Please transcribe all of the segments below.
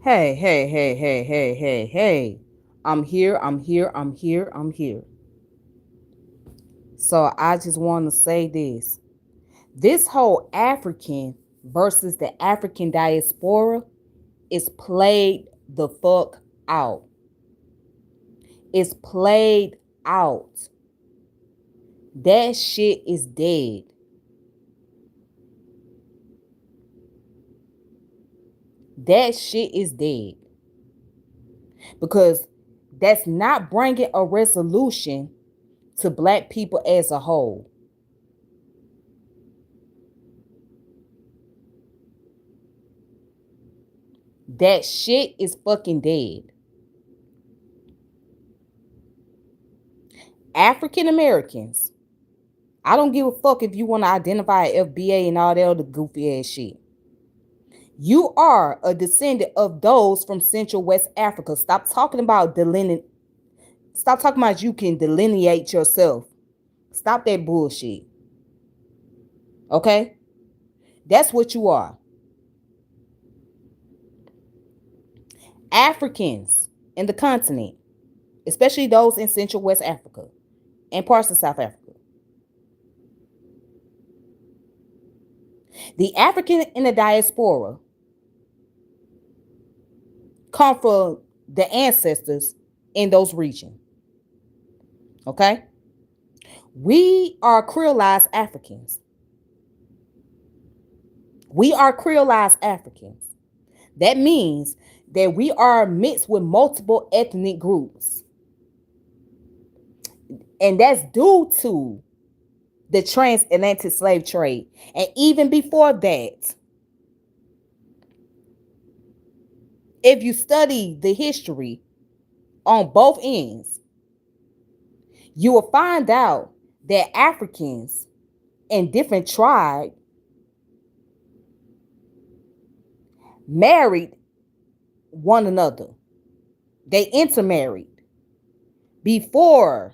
Hey, hey, hey, hey, hey, hey, hey. I'm here, I'm here, I'm here, I'm here. So I just want to say this. This whole African versus the African diaspora is played the fuck out. It's played out. That shit is dead. That shit is dead. Because that's not bringing a resolution to black people as a whole. That shit is fucking dead. African Americans, I don't give a fuck if you want to identify FBA and all that other goofy ass shit. You are a descendant of those from Central West Africa. Stop talking about delineate. Stop talking about you can delineate yourself. Stop that bullshit. Okay? That's what you are. Africans in the continent, especially those in Central West Africa and parts of South Africa. The African in the diaspora come from the ancestors in those regions. Okay? We are creolized Africans. We are creolized Africans. That means that we are mixed with multiple ethnic groups. And that's due to the transatlantic slave trade. And even before that, if you study the history on both ends, you will find out that Africans in different tribes married one another. They intermarried before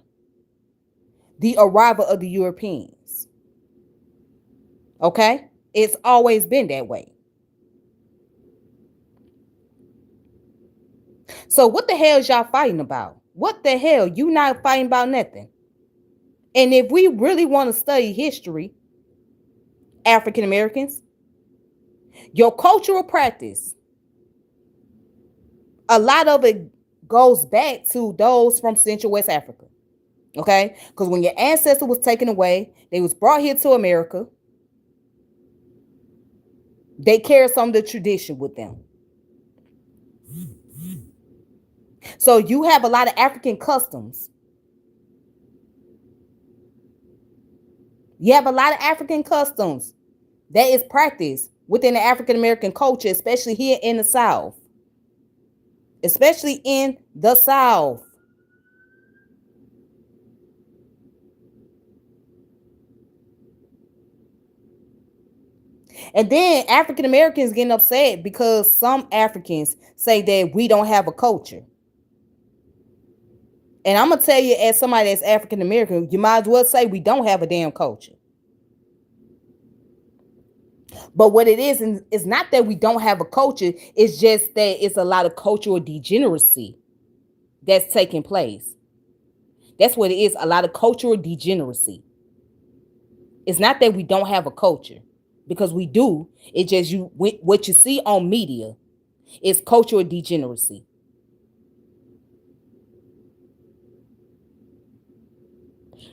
the arrival of the Europeans. Okay? It's always been that way. So what the hell is y'all fighting about? What the hell? You not fighting about nothing. And if we really want to study history, African Americans, your cultural practice, a lot of it goes back to those from Central West Africa. Okay? Because when your ancestor was taken away, they was brought here to America. They carry some of the tradition with them. So you have a lot of African customs. You have a lot of African customs that is practiced within the African American culture, especially here in the South. Especially in the South. And then African Americans getting upset because some Africans say that we don't have a culture. And I'm gonna tell you, as somebody that's African American, you might as well say we don't have a damn culture. But what it is not that we don't have a culture, it's just that it's a lot of cultural degeneracy that's taking place. That's what it is, a lot of cultural degeneracy. It's not that we don't have a culture, because we do. It's just what you see on media is cultural degeneracy.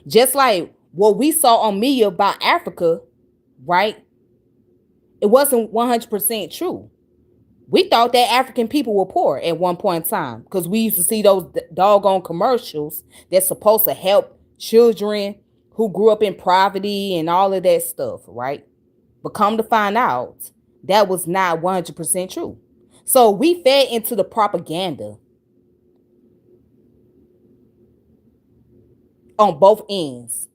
Just like what we saw on media about Africa, right? It wasn't 100% true. We thought that African people were poor at one point in time because we used to see those doggone commercials that's supposed to help children who grew up in poverty and all of that stuff, right? But come to find out, that was not 100% true. So we fed into the propaganda on both ends.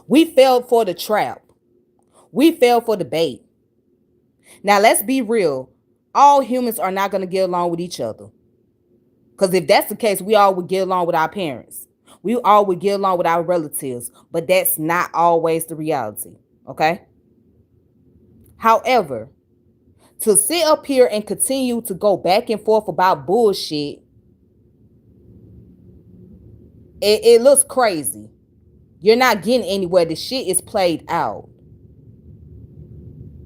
We fell for the trap. We fell for the bait. Now, let's be real. All humans are not going to get along with each other. Because if that's the case, we all would get along with our parents. We all would get along with our relatives. But that's not always the reality. Okay? However, To sit up here and continue to go back and forth about bullshit, it looks crazy. You're not getting anywhere. The shit is played out.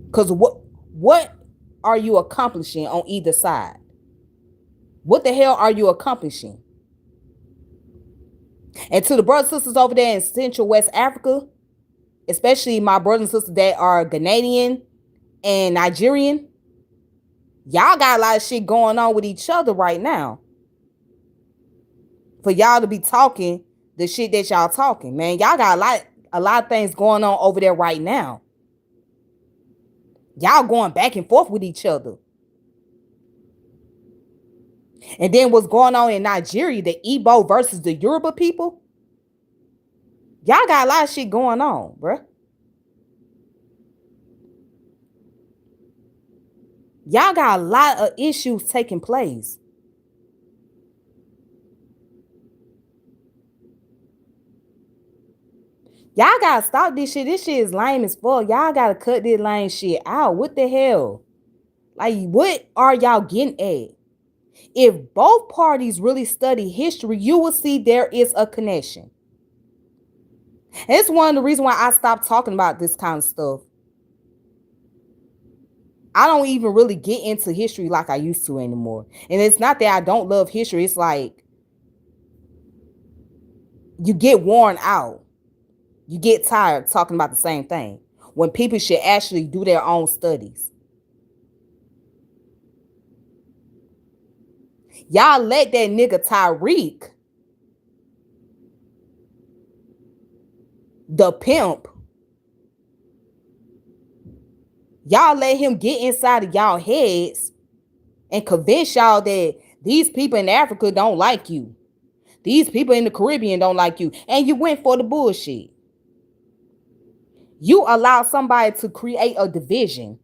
Because what are you accomplishing on either side? What the hell are you accomplishing? And to the brothers and sisters over there in Central West Africa, especially my brothers and sisters that are Ghanaian and Nigerian, y'all got a lot of shit going on with each other right now. For y'all to be talking the shit that y'all talking, man. Y'all got a lot of things going on over there right now. Y'all going back and forth with each other. And then what's going on in Nigeria, the Igbo versus the Yoruba people. Y'all got a lot of shit going on, bruh. Y'all got a lot of issues taking place. Y'all gotta stop this shit. This shit is lame as fuck. Y'all gotta cut this lame shit out. What the hell? Like, what are y'all getting at? If both parties really study history, you will see there is a connection. And it's one of the reasons why I stopped talking about this kind of stuff. I don't even really get into history like I used to anymore. And it's not that I don't love history. It's like you get worn out. You get tired talking about the same thing when people should actually do their own studies. Y'all let that nigga Tyreek, the pimp, y'all let him get inside of y'all heads and convince y'all that these people in Africa don't like you. These people in the Caribbean don't like you. And you went for the bullshit. You allow somebody to create a division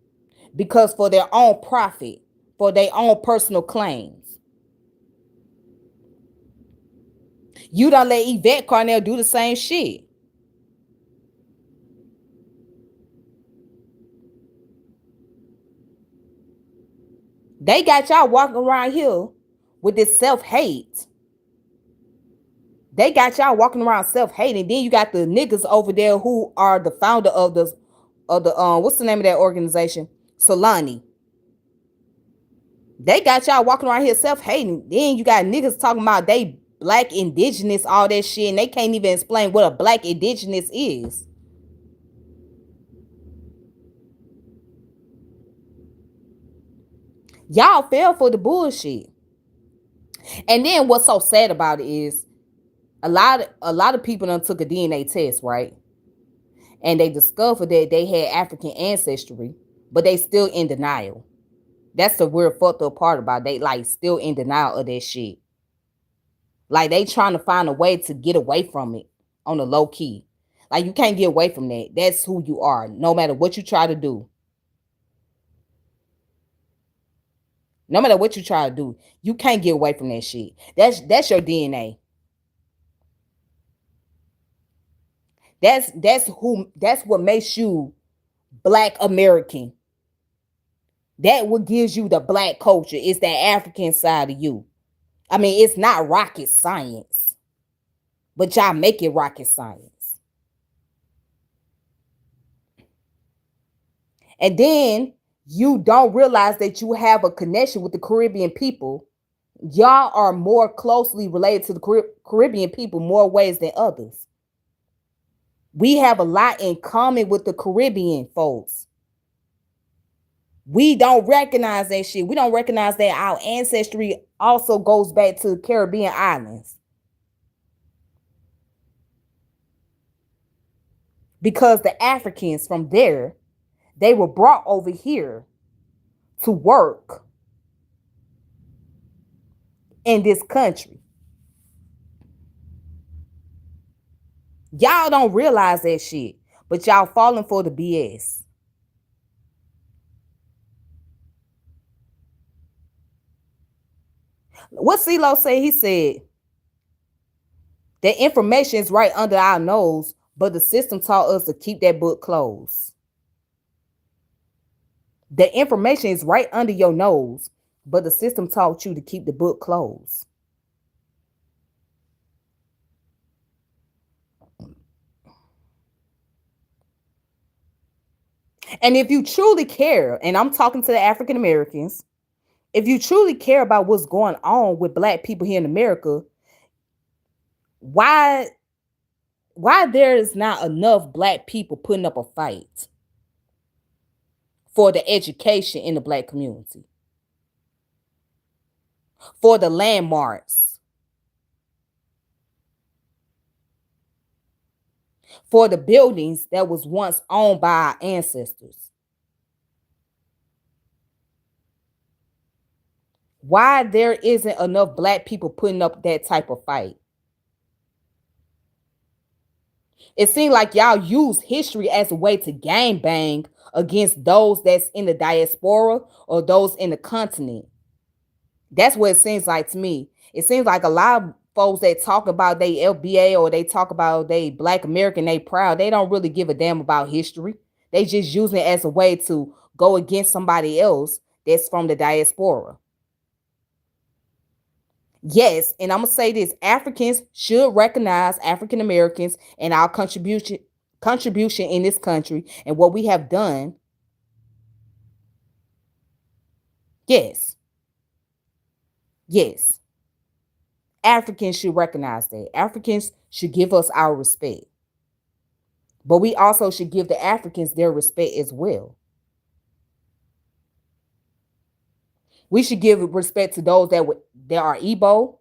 because for their own profit, for their own personal claims. You don't let Yvette Carnell do the same shit. They got y'all walking around here with this self-hate. They got y'all walking around self-hating. Then you got the niggas over there who are the founder of the what's the name of that organization? Solani. They got y'all walking around here self-hating. Then you got niggas talking about they black indigenous, all that shit, and they can't even explain what a black indigenous is. Y'all fell for the bullshit. And then what's so sad about it is a lot of people done took a DNA test, right? And they discovered that they had African ancestry, but they still in denial. That's the weird fucked up part about it. They like still in denial of that shit. Like they trying to find a way to get away from it on the low key. Like you can't get away from that. That's who you are, no matter what you try to do. No matter what you try to do, you can't get away from that shit. That's your DNA. That's what makes you Black American. That what gives you the black culture. It's that African side of you. I mean, it's not rocket science, but y'all make it rocket science. And then you don't realize that you have a connection with the Caribbean people. Y'all are more closely related to the Caribbean people more ways than others. We have a lot in common with the Caribbean folks. We don't recognize that shit. We don't recognize that our ancestry also goes back to the Caribbean islands. Because the Africans from there, they were brought over here to work in this country. Y'all don't realize that shit, but y'all falling for the BS. What CeeLo said, he said, that information is right under our nose, but the system taught us to keep that book closed. The information is right under your nose, but the system taught you to keep the book closed. And if you truly care, and I'm talking to the African Americans, if you truly care about what's going on with Black people here in America, why there is not enough Black people putting up a fight for the education in the Black community, for the landmarks, for the buildings that was once owned by our ancestors? Why there isn't enough Black people putting up that type of fight? It seems like y'all use history as a way to gang bang against those that's in the diaspora or those in the continent. That's what it seems like to me. It seems like a lot of folks that talk about they LBA or they talk about they Black American, they proud. They don't really give a damn about history. They just using it as a way to go against somebody else that's from the diaspora. Yes, and I'm gonna say this: Africans should recognize African Americans and our contribution in this country and what we have done. Yes, yes. Africans should recognize that. Africans should give us our respect. But we also should give the Africans their respect as well. We should give respect to those that are Igbo,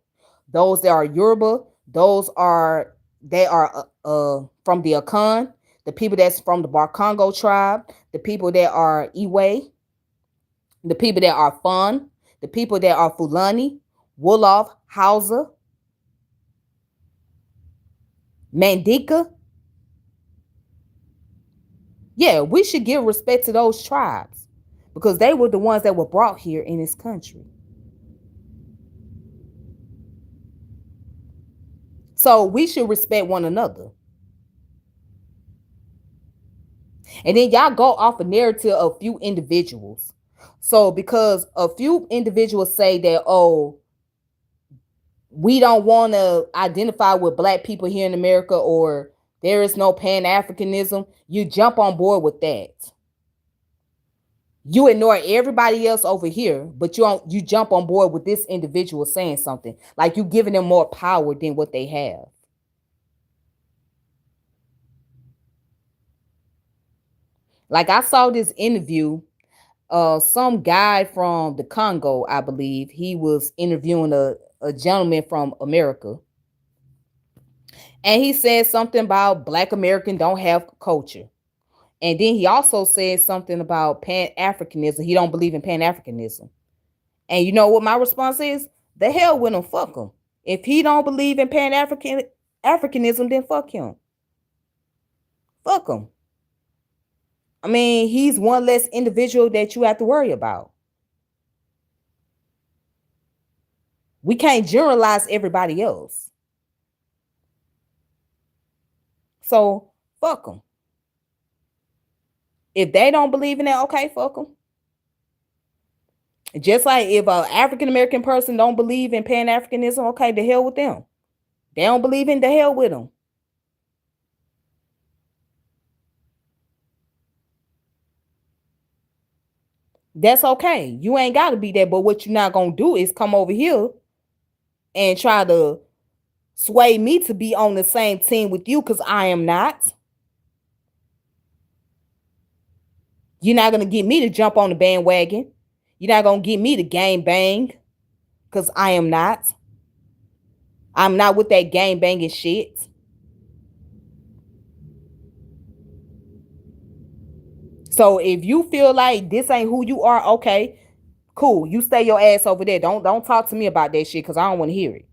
those that are Yoruba, those are they are from the Akan, the people that's from the Barkongo tribe, the people that are Iwe, the people that are Fun, the people that are Fulani, Wolof, Hausa, Mandika. Yeah, we should give respect to those tribes because they were the ones that were brought here in this country. So we should respect one another. And then y'all go off a narrative of few individuals. So because a few individuals say that, oh, we don't want to identify with Black people here in America, or there is no Pan-Africanism, you jump on board with that. You ignore everybody else over here, but you jump on board with this individual saying something. Like you giving them more power than what they have. Like I saw this interview, some guy from the Congo, I believe, he was interviewing a gentleman from America. And he said something about Black American don't have culture. And then he also said something about Pan-Africanism. He don't believe in Pan-Africanism. And you know what my response is? The hell with him, fuck him. If he don't believe in Pan-Africanism, then fuck him. Fuck him. I mean, he's one less individual that you have to worry about. We can't generalize everybody else. So fuck them. If they don't believe in that, okay, fuck them. Just like if an African American person don't believe in Pan-Africanism, okay, the hell with them. They don't believe in, the hell with them. That's okay. You ain't got to be there. But what you're not going to do is come over here and try to sway me to be on the same team with you, because I am not. You're not going to get me to jump on the bandwagon. You're not going to get me to gang bang, because I am not. I'm not with that gang banging shit. So if you feel like this ain't who you are, okay, cool. You stay your ass over there. Don't talk to me about that shit, because I don't want to hear it.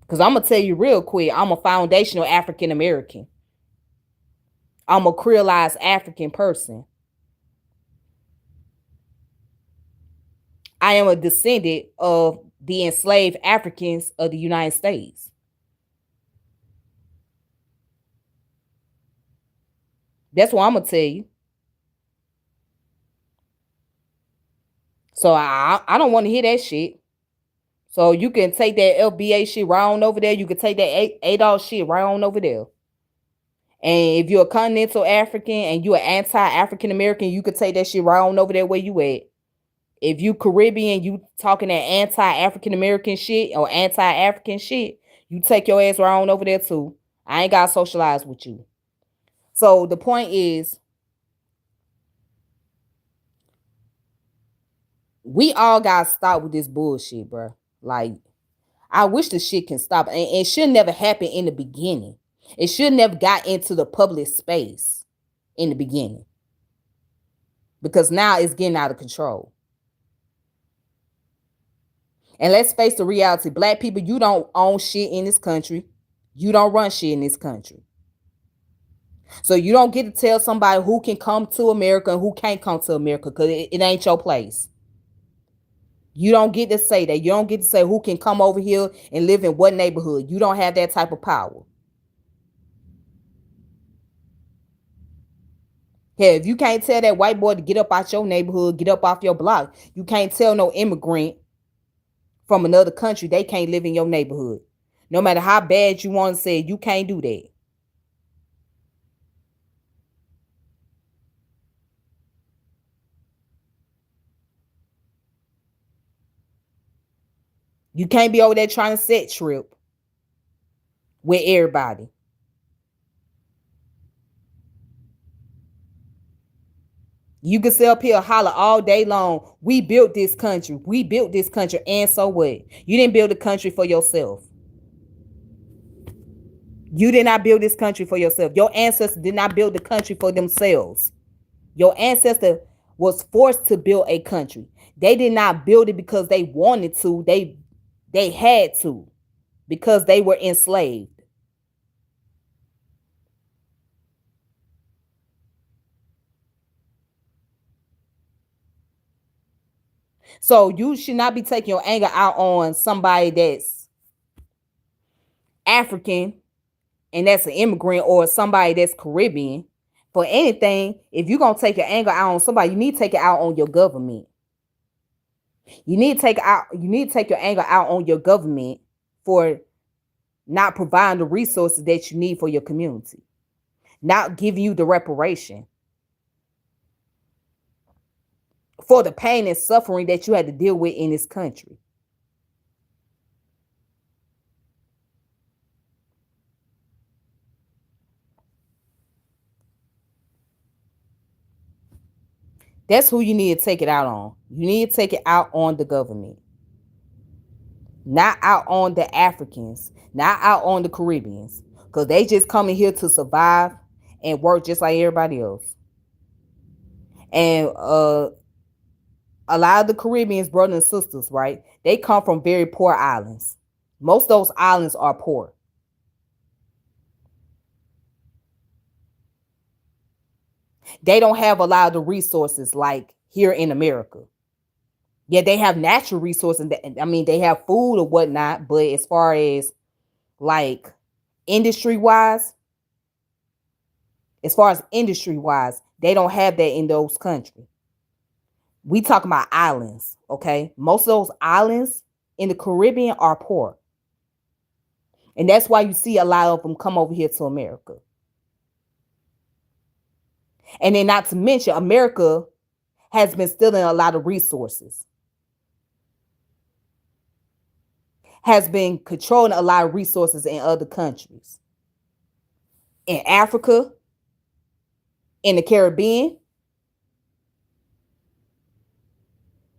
Because I'm going to tell you real quick, I'm a foundational African American. I'm a creolized African person. I am a descendant of the enslaved Africans of the United States. That's what I'm going to tell you. So I don't want to hear that shit. So you can take that LBA shit right on over there. You can take that Adolf shit right on over there. And if you're a continental African and you're an anti-African American, you could take that shit right on over there where you at. If you Caribbean, you talking that anti-African American shit or anti-African shit, you take your ass right on over there too. I ain't gotta socialize with you. So the point is, we all gotta stop with this bullshit, bro. Like, I wish the shit can stop. And it should never happen in the beginning. It should never got into the public space in the beginning. Because now it's getting out of control. And let's face the reality. Black people, you don't own shit in this country. You don't run shit in this country. So you don't get to tell somebody who can come to America and who can't come to America because it ain't your place. You don't get to say that. You don't get to say who can come over here and live in what neighborhood. You don't have that type of power. Hell, if you can't tell that white boy to get up out your neighborhood, get up off your block, you can't tell no immigrant from another country they can't live in your neighborhood. No matter how bad you want to say it, you can't do that. You can't be over there trying to set trip with everybody. You can sit up here holler all day long. We built this country. We built this country. And so what? You didn't build the country for yourself. You did not build this country for yourself. Your ancestors did not build the country for themselves. Your ancestor was forced to build a country. They did not build it because they wanted to. They had to because they were enslaved. So you should not be taking your anger out on somebody that's African and that's an immigrant or somebody that's Caribbean. For anything, if you're gonna take your anger out on somebody, you need to take it out on your government. You need to take your anger out on your government for not providing the resources that you need for your community, not giving you the reparation for the pain and suffering that you had to deal with in this country. That's who you need to take it out on. You need to take it out on the government, not out on the Africans, not out on the Caribbeans, because they just coming here to survive and work just like everybody else. And a lot of the Caribbeans, brothers and sisters, right? They come from very poor islands. Most of those islands are poor. They don't have a lot of the resources like here in America. Yeah, they have natural resources. I mean, they have food or whatnot, but as far as like industry wise, they don't have that in those countries. We talking about islands, okay? Most of those islands in the Caribbean are poor. And that's why you see a lot of them come over here to America. And then not to mention, America has been stealing a lot of resources, has been controlling a lot of resources in other countries. In Africa, in the Caribbean,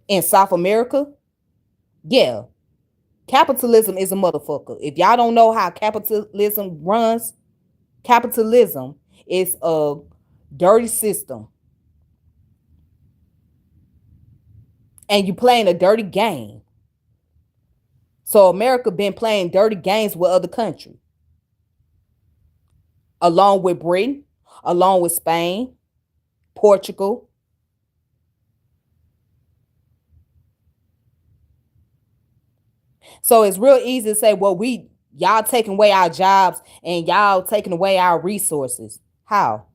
in South America. Yeah, capitalism is a motherfucker. If y'all don't know how capitalism runs, capitalism is a dirty system. And you playing a dirty game. So America been playing dirty games with other countries. Along with Britain, along with Spain, Portugal. So it's real easy to say, well, y'all taking away our jobs and y'all taking away our resources. How?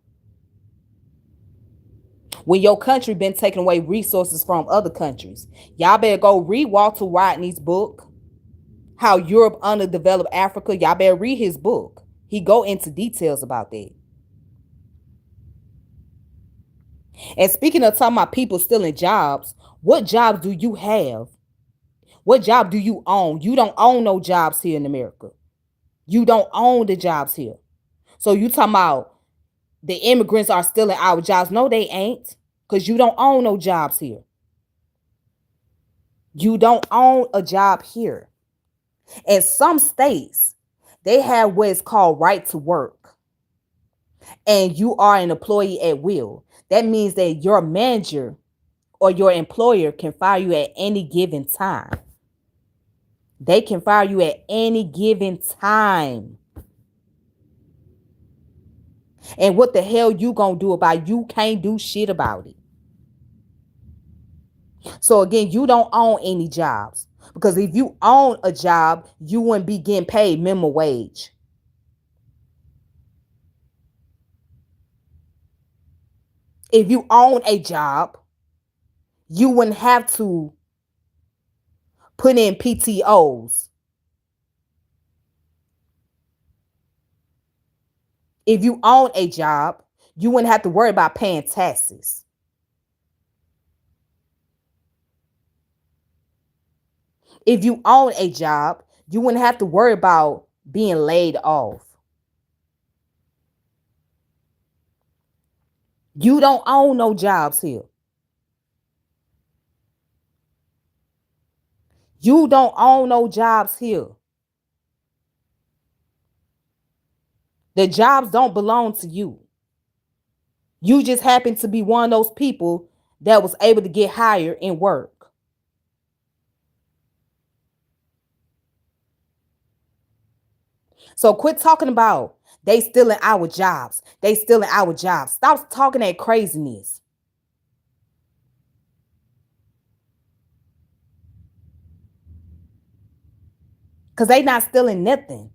when your country been taking away resources from other countries. Y'all better go read Walter Rodney's book, How Europe Underdeveloped Africa. Y'all better read his book. He go into details about that. And speaking of talking about people stealing jobs, what jobs do you have? What job do you own? You don't own no jobs here in America. You don't own the jobs here. So you talking about the immigrants are stealing our jobs. No, they ain't. Because you don't own no jobs here. You don't own a job here. In some states, they have what is called right to work. And you are an employee at will. That means that your manager or your employer can fire you at any given time. They can fire you at any given time. And what the hell you gonna do about it? You can't do shit about it. So again, you don't own any jobs. Because if you own a job, you wouldn't be getting paid minimum wage. If you own a job, you wouldn't have to put in PTOs. If you own a job, you wouldn't have to worry about paying taxes. If you own a job, you wouldn't have to worry about being laid off. You don't own no jobs here. You don't own no jobs here. The jobs don't belong to you. You just happen to be one of those people that was able to get hired and work. So quit talking about they stealing our jobs. They stealing our jobs. Stop talking that craziness. Because they not stealing nothing.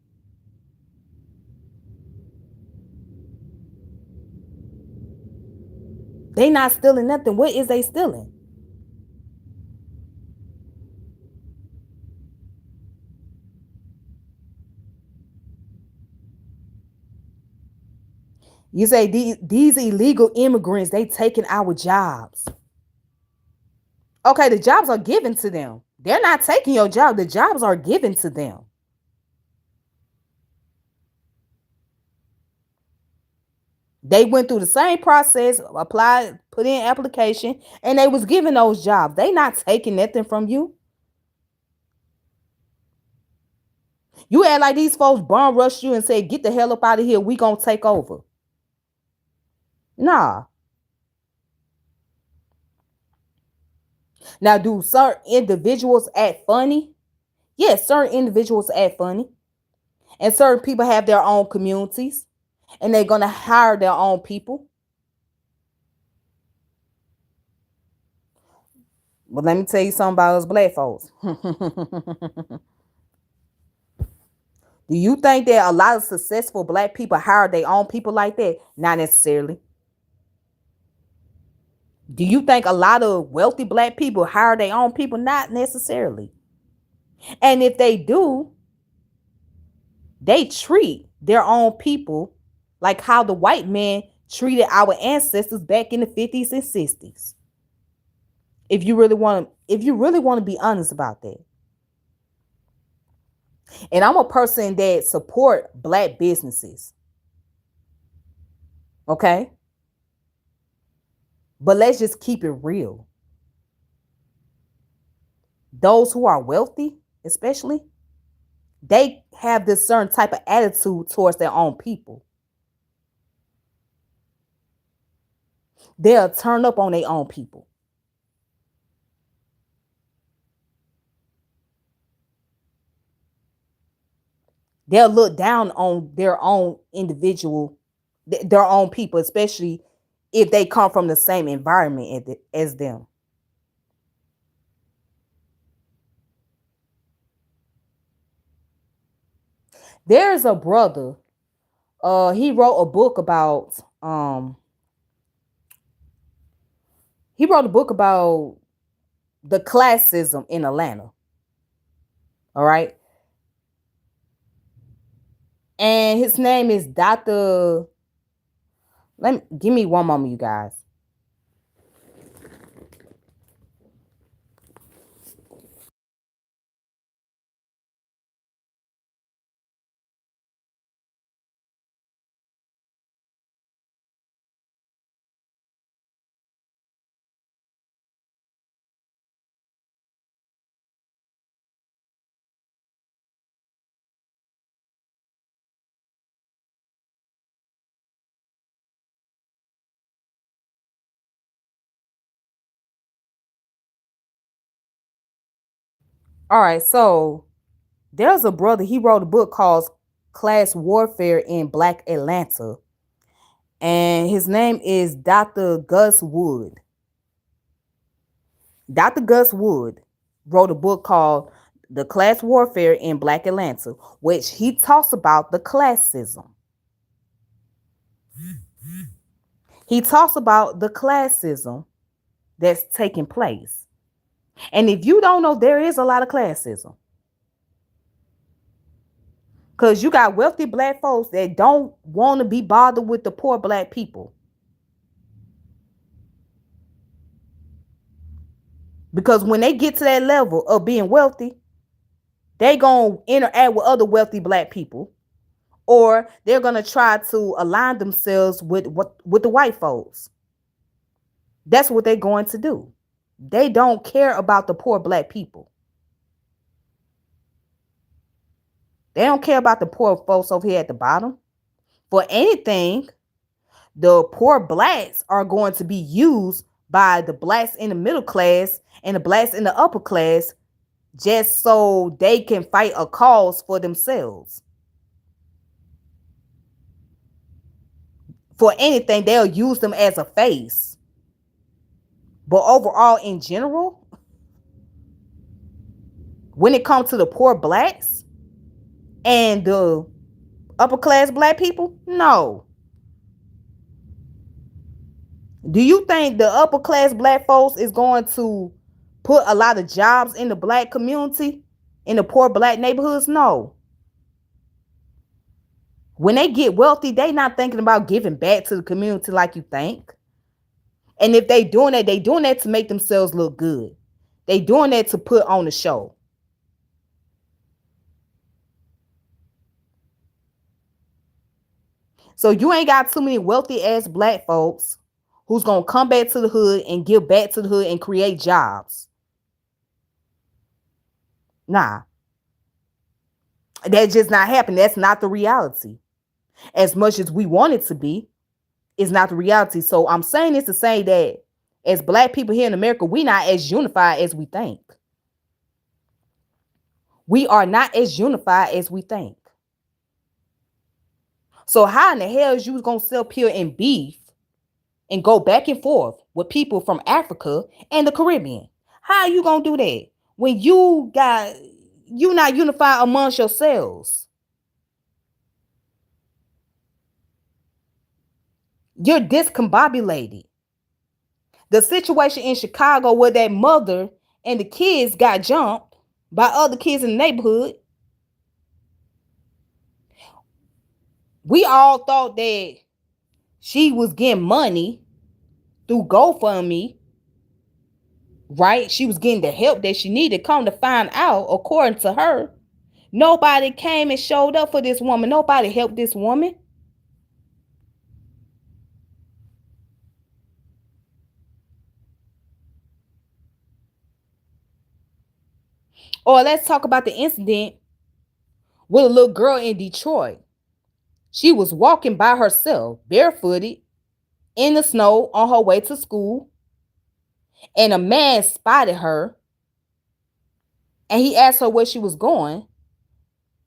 They not stealing nothing. What is they stealing? You say these illegal immigrants, they taking our jobs. Okay, the jobs are given to them. They're not taking your job. The jobs are given to them. They went through the same process, applied, put in application, and they was given those jobs. They not taking nothing from you. You act like these folks bum rush you and say, get the hell up out of here. We gonna take over. Nah. Now, do certain individuals act funny? Yes, certain individuals act funny. And certain people have their own communities. And they're gonna hire their own people. But let me tell you something about us black folks. Do you think that a lot of successful black people hire their own people like that? Not necessarily. Do you think a lot of wealthy black people hire their own people? Not necessarily. And if they do, they treat their own people like how the white man treated our ancestors back in the 50s and 60s. If you really want to be honest about that. And I'm a person that support black businesses. Okay? But let's just keep it real. Those who are wealthy, especially, they have this certain type of attitude towards their own people. They'll turn up on their own people. They'll look down on their own individual, their own people, especially if they come from the same environment as them. There's a brother, he wrote a book about He wrote a book about the classism in Atlanta. All right. And his name is Dr. Give me one moment, you guys. All right, so there's a brother, he wrote a book called Class Warfare in Black Atlanta. And his name is Dr. Gus Wood. Dr. Gus Wood wrote a book called The Class Warfare in Black Atlanta, which he talks about the classism. He talks about the classism that's taking place. And if you don't know, there is a lot of classism. Because you got wealthy black folks that don't want to be bothered with the poor black people. Because when they get to that level of being wealthy, they going to interact with other wealthy black people. Or they're going to try to align themselves with the white folks. That's what they're going to do. They don't care about the poor black people. They don't care about the poor folks over here at the bottom. For anything, the poor blacks are going to be used by the blacks in the middle class and the blacks in the upper class just so they can fight a cause for themselves. For anything, they'll use them as a face. But overall, in general, when it comes to the poor blacks and the upper class black people, no. Do you think the upper class black folks is going to put a lot of jobs in the black community, in the poor black neighborhoods? No. When they get wealthy, they not thinking about giving back to the community like you think. And if they doing that to make themselves look good. They doing that to put on a show. So you ain't got too many wealthy ass black folks who's gonna come back to the hood and give back to the hood and create jobs. Nah. That's just not happening. That's not the reality. As much as we want it to be, it's not the reality. So I'm saying this to say that as black people here in America, we not as unified as we think. We are not as unified as we think. So how in the hell is you gonna sell pure and beef and go back and forth with people from Africa and the Caribbean? How are you gonna do that when you not unified amongst yourselves? You're discombobulated. The situation in Chicago where that mother and the kids got jumped by other kids in the neighborhood, we all thought that she was getting money through GoFundMe, right? She was getting the help that she needed. Come to find out, according to her, nobody came and showed up for this woman. Nobody helped this woman. Or let's talk about the incident with a little girl in Detroit. She was walking by herself, barefooted, in the snow on her way to school. And a man spotted her. And he asked her where she was going.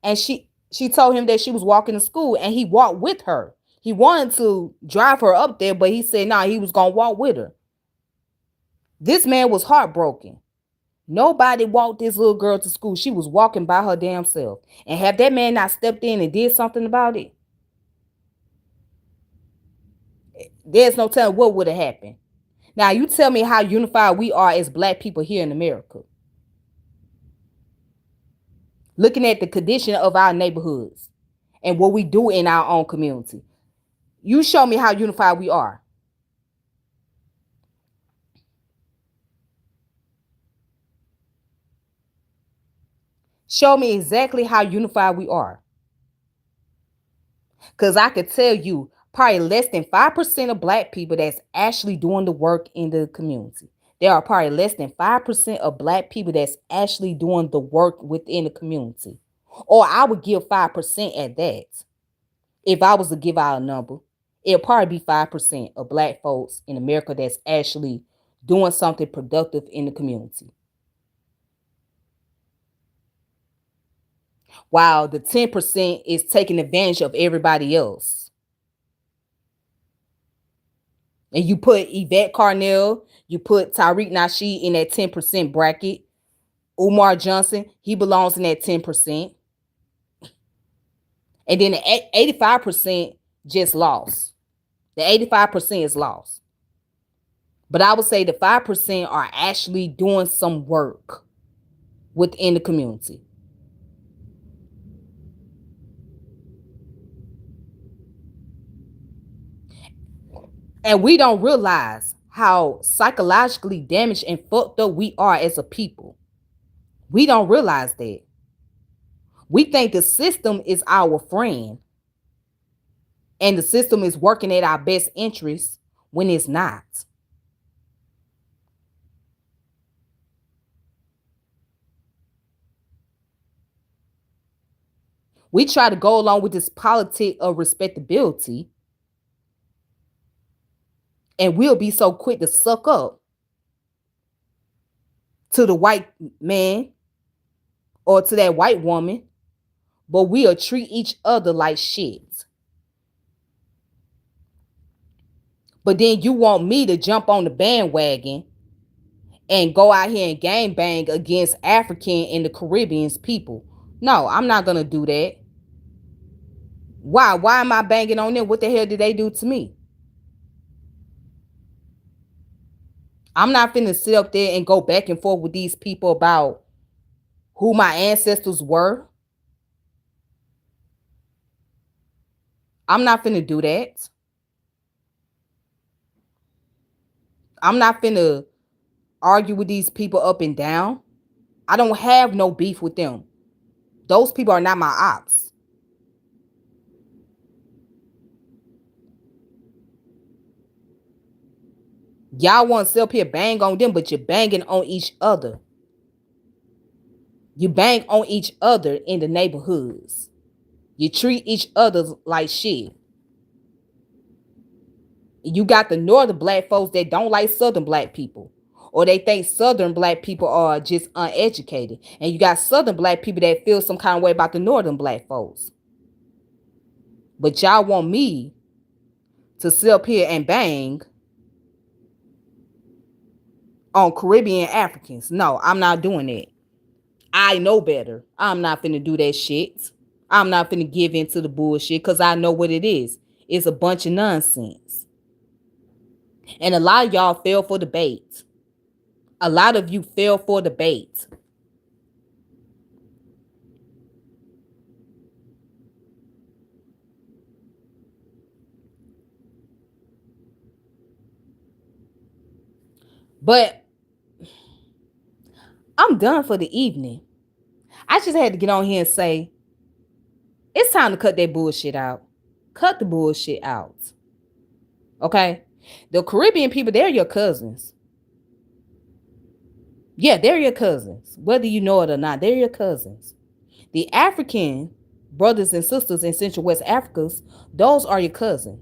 And she told him that she was walking to school. And he walked with her. He wanted to drive her up there, but he said, nah, he was going to walk with her. This man was heartbroken. Nobody walked this little girl to school. She was walking by her damn self. And have that man not stepped in and did something about it, there's no telling what would have happened. Now, you tell me how unified we are as black people here in America. Looking at the condition of our neighborhoods and what we do in our own community. You show me how unified we are. Show me exactly how unified we are. Because I could tell you probably less than 5% of black people that's actually doing the work in the community. There are probably less than 5% of black people that's actually doing the work within the community. Or I would give 5% at that. If I was to give out a number, it'll probably be 5% of black folks in America that's actually doing something productive in the community. While the 10% is taking advantage of everybody else. And you put Yvette Carnell, you put Tariq Nasheed in that 10% bracket. Umar Johnson, he belongs in that 10%. And then the 85% just lost. The 85% is lost. But I would say the 5% are actually doing some work within the community. And we don't realize how psychologically damaged and fucked up we are as a people. We don't realize that. We think the system is our friend and the system is working at our best interest when it's not. We try to go along with this politic of respectability, and we'll be so quick to suck up to the white man or to that white woman, but we'll treat each other like shit. But then you want me to jump on the bandwagon and go out here and gang bang against African and the Caribbean's people. No, I'm not gonna do that. Why? Why am I banging on them? What the hell did they do to me? I'm not finna sit up there and go back and forth with these people about who my ancestors were. I'm not finna do that. I'm not finna argue with these people up and down. I don't have no beef with them. Those people are not my ops. Y'all want to sit up here bang on them, but you're banging on each other. You bang on each other in the neighborhoods. You treat each other like shit. You got the northern black folks that don't like southern black people, or they think southern black people are just uneducated. And you got southern black people that feel some kind of way about the northern black folks. But y'all want me to sit up here and bang on Caribbean Africans. No, I'm not doing that. I know better. I'm not finna do that shit. I'm not finna give in to the bullshit because I know what it is. It's a bunch of nonsense. And a lot of y'all fell for the bait. A lot of you fell for the bait. But I'm done for the evening. I just had to get on here and say, it's time to cut that bullshit out. Cut the bullshit out. Okay? The Caribbean people, they're your cousins. Yeah, they're your cousins. Whether you know it or not, they're your cousins. The African brothers and sisters in Central West Africa, those are your cousins.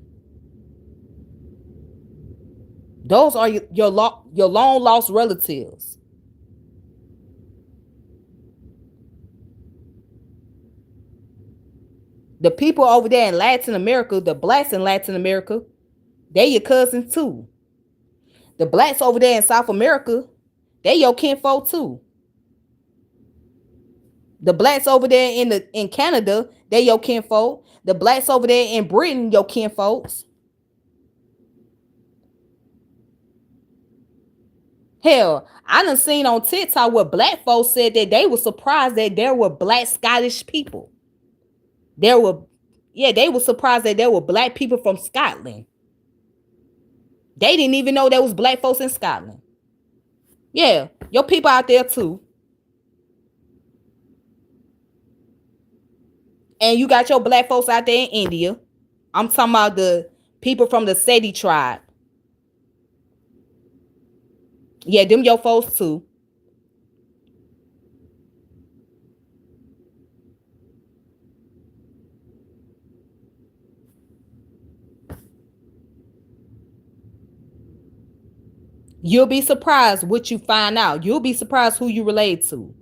Those are your long lost relatives. The people over there in Latin America, the blacks in Latin America, they your cousins too. The blacks over there in South America, they your kinfolk too. The blacks over there in Canada, they your kinfolk. The blacks over there in Britain, your kinfolks. Hell, I done seen on TikTok where black folks said that they were surprised that there were black Scottish people. There were, yeah, they were surprised that there were black people from Scotland. They didn't even know there was black folks in Scotland. Yeah, your people out there too. And you got your black folks out there in India. I'm talking about the people from the Seti tribe. Yeah, them your folks too. You'll be surprised what you find out. You'll be surprised who you relate to.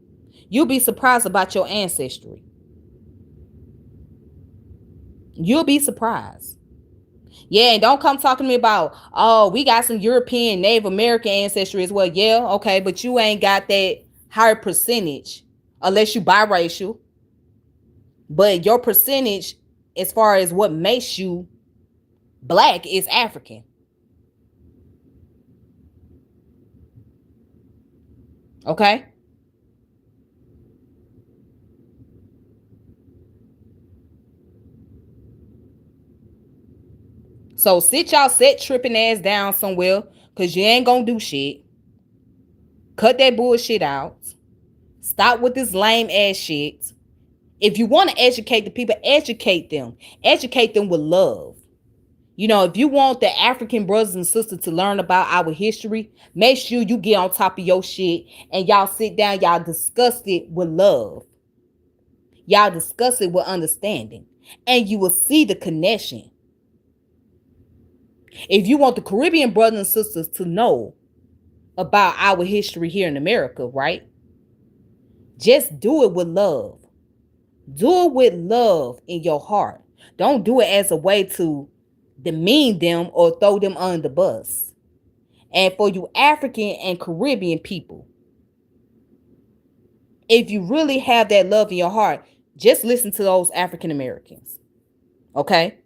You'll be surprised about your ancestry. You'll be surprised. Yeah, and don't come talking to me about, oh, we got some European, Native American ancestry as well. Yeah, okay, but you ain't got that higher percentage unless you biracial. But your percentage, as far as what makes you black, is African. Okay? So sit y'all set tripping ass down somewhere, because you ain't gonna do shit. Cut that bullshit out. Stop with this lame ass shit. If you want to educate the people, educate them. Educate them with love. You know, if you want the African brothers and sisters to learn about our history, make sure you get on top of your shit and y'all sit down, y'all discuss it with love. Y'all discuss it with understanding. And you will see the connection. If you want the Caribbean brothers and sisters to know about our history here in America, right? Just do it with love. Do it with love in your heart. Don't do it as a way to demean them or throw them under the bus. And for you African and Caribbean people, if you really have that love in your heart, just listen to those African Americans. Okay?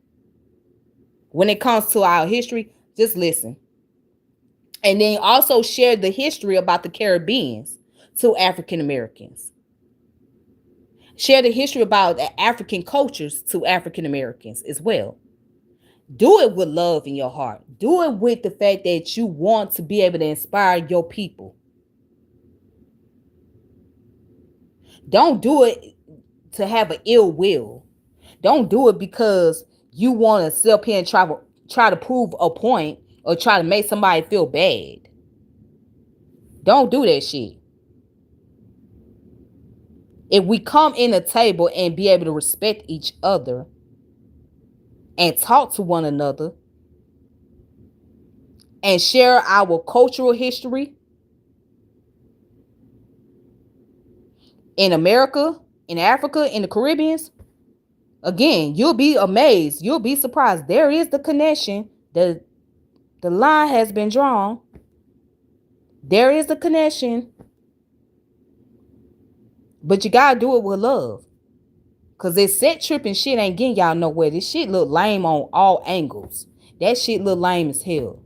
When it comes to our history, just listen. And then also share the history about the Caribbeans to African Americans. Share the history about the African cultures to African Americans as well. Do it with love in your heart. Do it with the fact that you want to be able to inspire your people. Don't do it to have an ill will. Don't do it because you want to sit up here and try to prove a point or try to make somebody feel bad. Don't do that shit. If we come in a table and be able to respect each other and talk to one another and share our cultural history in America, in Africa, in the Caribbeans, again, you'll be amazed. You'll be surprised. There is the connection. The line has been drawn. There is the connection. But you gotta do it with love. Cause this set tripping shit ain't getting y'all nowhere. This shit look lame on all angles. That shit look lame as hell.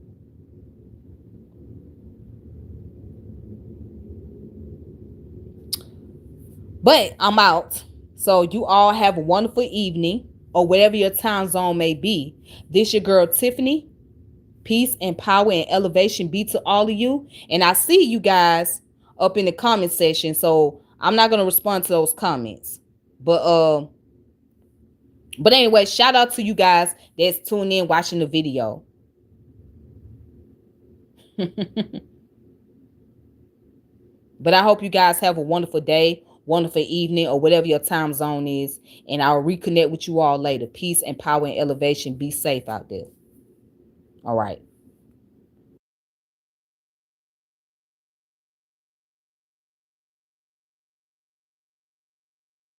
But I'm out. So you all have a wonderful evening or whatever your time zone may be. This your girl Tiffany. Peace and power and elevation be to all of you. And I see you guys up in the comment section. So I'm not gonna respond to those comments. But anyway, shout out to you guys that's tuning in watching the video. But I hope you guys have a wonderful day, wonderful evening, or whatever your time zone is. And I'll reconnect with you all later. Peace and power and elevation. Be safe out there. All right.